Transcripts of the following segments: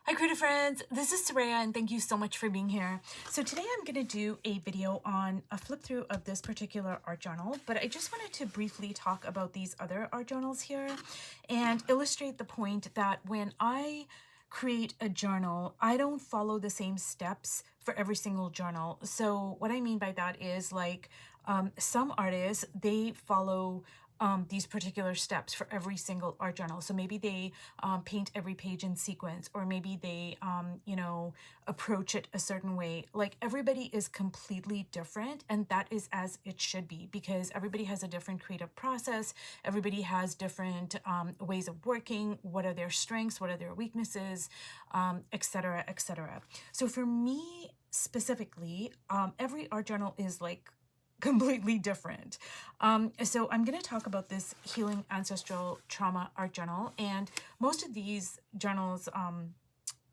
Hi creative friends, this is Saraya and thank you so much for being here. So today I'm going to do a video on a flip through of this particular art journal, but I just wanted to briefly talk about these other art journals here and illustrate the point that when I create a journal, I don't follow the same steps for every single journal. So what I mean by that is like some artists, they follow these particular steps for every single art journal. So maybe they paint every page in sequence, or maybe they, approach it a certain way. Like everybody is completely different, and that is as it should be because everybody has a different creative process. Everybody has different ways of working. What are their strengths? What are their weaknesses? Etc. etc. So for me specifically, every art journal is like completely different. So I'm going to talk about this Healing Ancestral Trauma art journal, and most of these journals,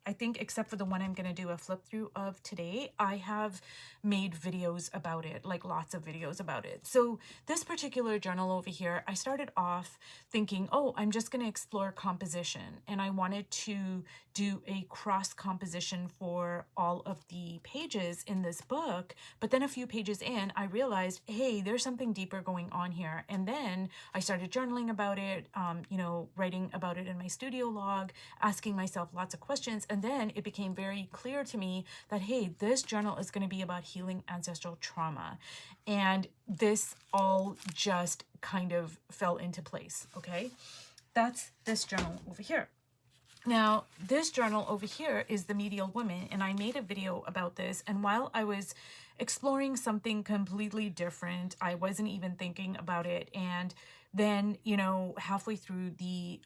I think except for the one I'm going to do a flip through of today, I have made videos about it, like lots of videos about it. So this particular journal over here, I started off thinking, oh, I'm just going to explore composition. And I wanted to do a cross composition for all of the pages in this book. But then a few pages in, I realized, hey, there's something deeper going on here. And then I started journaling about it, writing about it in my studio log, asking myself lots of questions. And then it became very clear to me that, hey, this journal is going to be about healing ancestral trauma. And this all just kind of fell into place, okay? That's this journal over here. Now, this journal over here is the Medial Woman, and I made a video about this. And while I was exploring something completely different, I wasn't even thinking about it. And then, halfway through the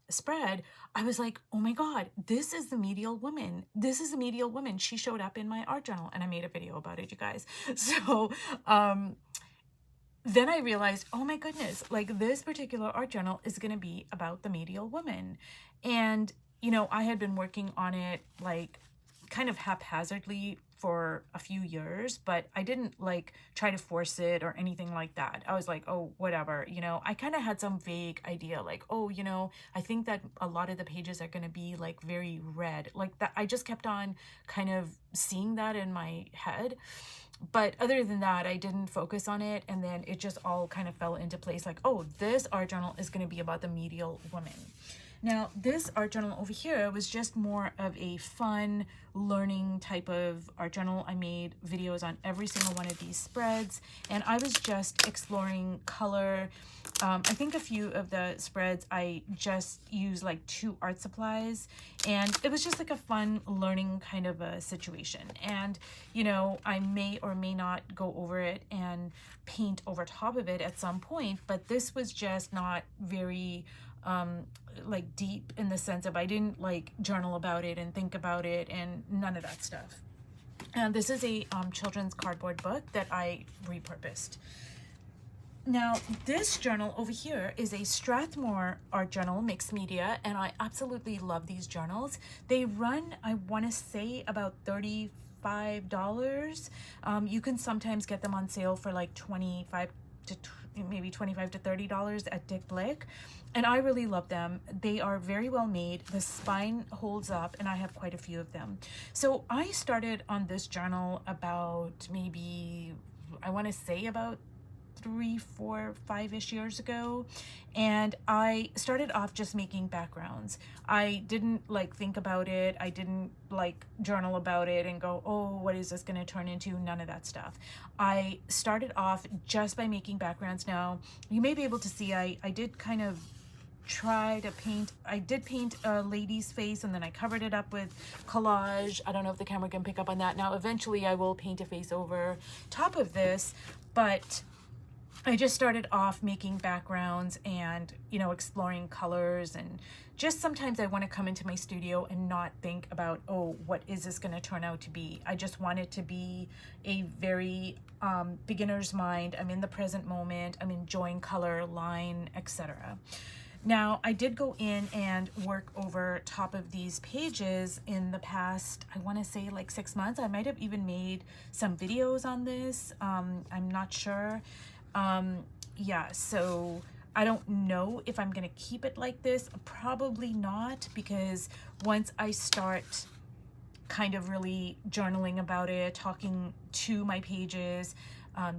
spread, I was like, oh my God, this is the Medial Woman. This is the Medial Woman. She showed up in my art journal, and I made a video about it, you guys. So, then I realized, oh my goodness, like this particular art journal is going to be about the Medial Woman. And, I had been working on it like kind of haphazardly for a few years, but I didn't like try to force it or anything like that. I was like, oh, whatever, I kind of had some vague idea like, oh, I think that a lot of the pages are going to be like very red, like that. I just kept on kind of seeing that in my head. But other than that, I didn't focus on it. And then it just all kind of fell into place like, oh, this art journal is going to be about the Medial Woman. Now, this art journal over here was just more of a fun learning type of art journal. I made videos on every single one of these spreads, and I was just exploring color. I think a few of the spreads, I just used like 2 art supplies, and it was just like a fun learning kind of a situation. And, I may or may not go over it and paint over top of it at some point, but this was just not very like deep in the sense of I didn't like journal about it and think about it and none of that stuff. And this is a children's cardboard book that I repurposed. Now, this journal over here is a Strathmore art journal, mixed media, and I absolutely love these journals. They run, I want to say, about $35. You can sometimes get them on sale for like $25 to $30 at Dick Blick, and I really love them. They are very well made. The spine holds up, and I have quite a few of them. So I started on this journal about maybe, I want to say about 3, 4, 5-ish years ago, and I started off just making backgrounds. I didn't like think about it. I didn't like journal about it and go, oh, what is this going to turn into? None of that stuff. I started off just by making backgrounds. Now, you may be able to see I did kind of try to paint. I did paint a lady's face, and then I covered it up with collage. I don't know if the camera can pick up on that. Now, eventually I will paint a face over top of this, but I just started off making backgrounds and, exploring colors, and just sometimes I want to come into my studio and not think about, oh, what is this going to turn out to be? I just want it to be a very beginner's mind. I'm in the present moment. I'm enjoying color, line, etc. Now, I did go in and work over top of these pages in the past, I want to say like 6 months. I might have even made some videos on this. I'm not sure. Yeah, so I don't know if I'm going to keep it like this. Probably not, because once I start kind of really journaling about it, talking to my pages,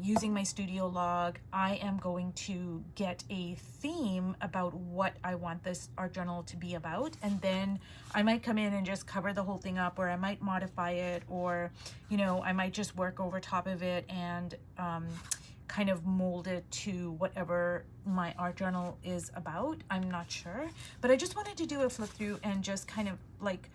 using my studio log, I am going to get a theme about what I want this art journal to be about. And then I might come in and just cover the whole thing up, or I might modify it, or, you know, I might just work over top of it and kind of mold it to whatever my art journal is about. I'm not sure, but I just wanted to do a flip through and just kind of like,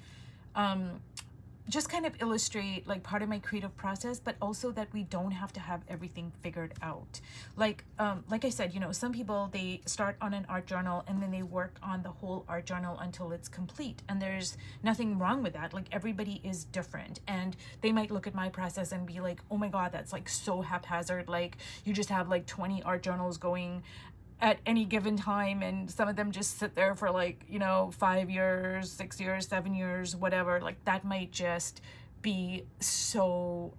just kind of illustrate like part of my creative process, but also that we don't have to have everything figured out. Like I said, you know, some people, they start on an art journal and then they work on the whole art journal until it's complete. And there's nothing wrong with that. Like, everybody is different. And they might look at my process and be like, oh my God, that's like so haphazard. Like, you just have like 20 art journals going at any given time, and some of them just sit there for like, you know, 5 years, 6 years, 7 years, whatever. Like, that might just be so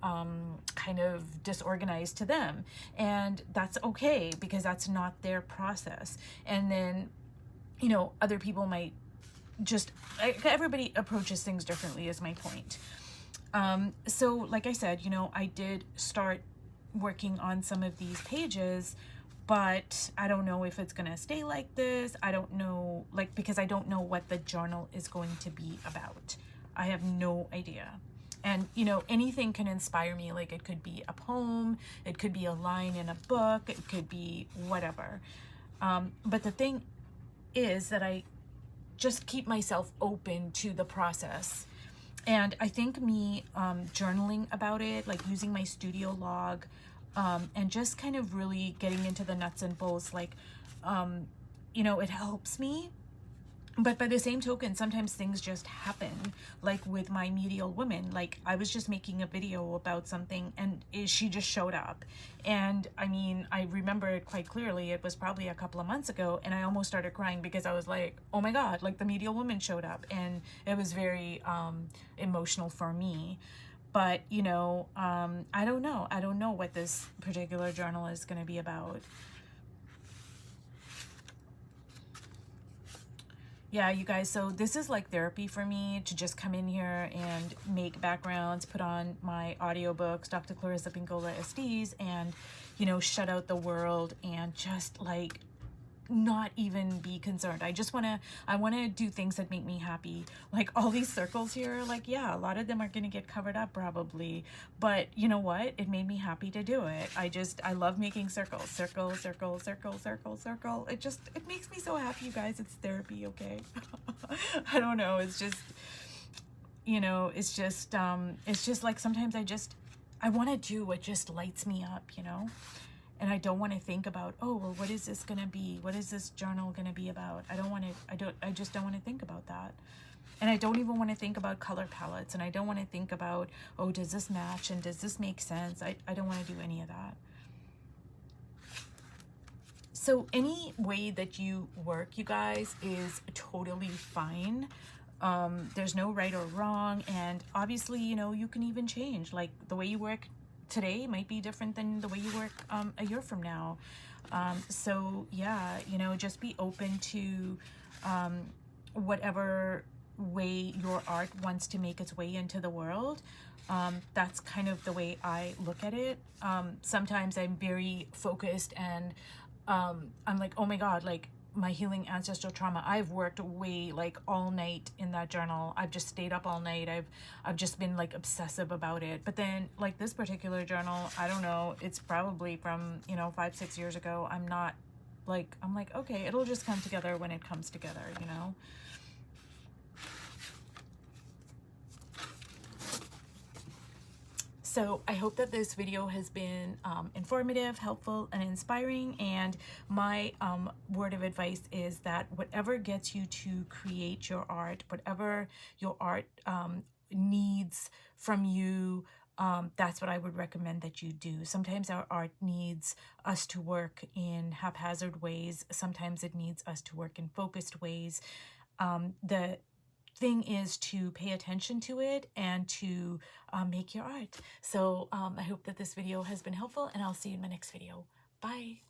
kind of disorganized to them, and that's okay, because that's not their process. And then, you know, other people might just, everybody approaches things differently, is my point. So like I said, you know, I did start working on some of these pages, but I don't know if it's gonna stay like this. I don't know, like, because I don't know what the journal is going to be about. I have no idea. And, you know, anything can inspire me. Like, it could be a poem, it could be a line in a book, it could be whatever. But the thing is that I just keep myself open to the process. And I think me journaling about it, like using my studio log, and just kind of really getting into the nuts and bolts, like, you know, it helps me. But by the same token, sometimes things just happen, like with my medial woman. Like, I was just making a video about something and she just showed up. And I mean, I remember it quite clearly. It was probably a couple of months ago, and I almost started crying because I was like, oh my God, like the medial woman showed up. And it was very emotional for me. But, you know, I don't know. I don't know what this particular journal is going to be about. Yeah, you guys, so this is like therapy for me, to just come in here and make backgrounds, put on my audiobooks, Dr. Clarissa Pinkola SDs, and, you know, shut out the world and just like not even be concerned. I want to do things that make me happy. Like all these circles here, like, yeah, a lot of them are going to get covered up probably, but you know what? It made me happy to do it. I love making circles, circle, circle, circle, circle, circle. It makes me so happy, you guys. It's therapy, okay? I don't know. It's just, you know, it's just like sometimes I want to do what just lights me up, you know? And I don't want to think about, oh, well, what is this going to be? What is this journal going to be about? I just don't want to think about that. And I don't even want to think about color palettes. And I don't want to think about, oh, does this match? And does this make sense? I don't want to do any of that. So any way that you work, you guys, is totally fine. There's no right or wrong. And obviously, you know, you can even change. Like, the way you work today might be different than the way you work a year from now. So yeah, you know, just be open to whatever way your art wants to make its way into the world. That's kind of the way I look at it. Sometimes I'm very focused and I'm like, oh my God, like my healing ancestral trauma. I've worked way, like all night in that journal. I've just stayed up all night. I've just been like obsessive about it. But then like this particular journal, I don't know, it's probably from, you know, 5-6 years ago. I'm like, okay, it'll just come together when it comes together, you know? So I hope that this video has been informative, helpful, and inspiring. And my word of advice is that whatever gets you to create your art, whatever your art needs from you, that's what I would recommend that you do. Sometimes our art needs us to work in haphazard ways. Sometimes it needs us to work in focused ways. The thing is to pay attention to it and to make your art. So I hope that this video has been helpful, and I'll see you in my next video. Bye.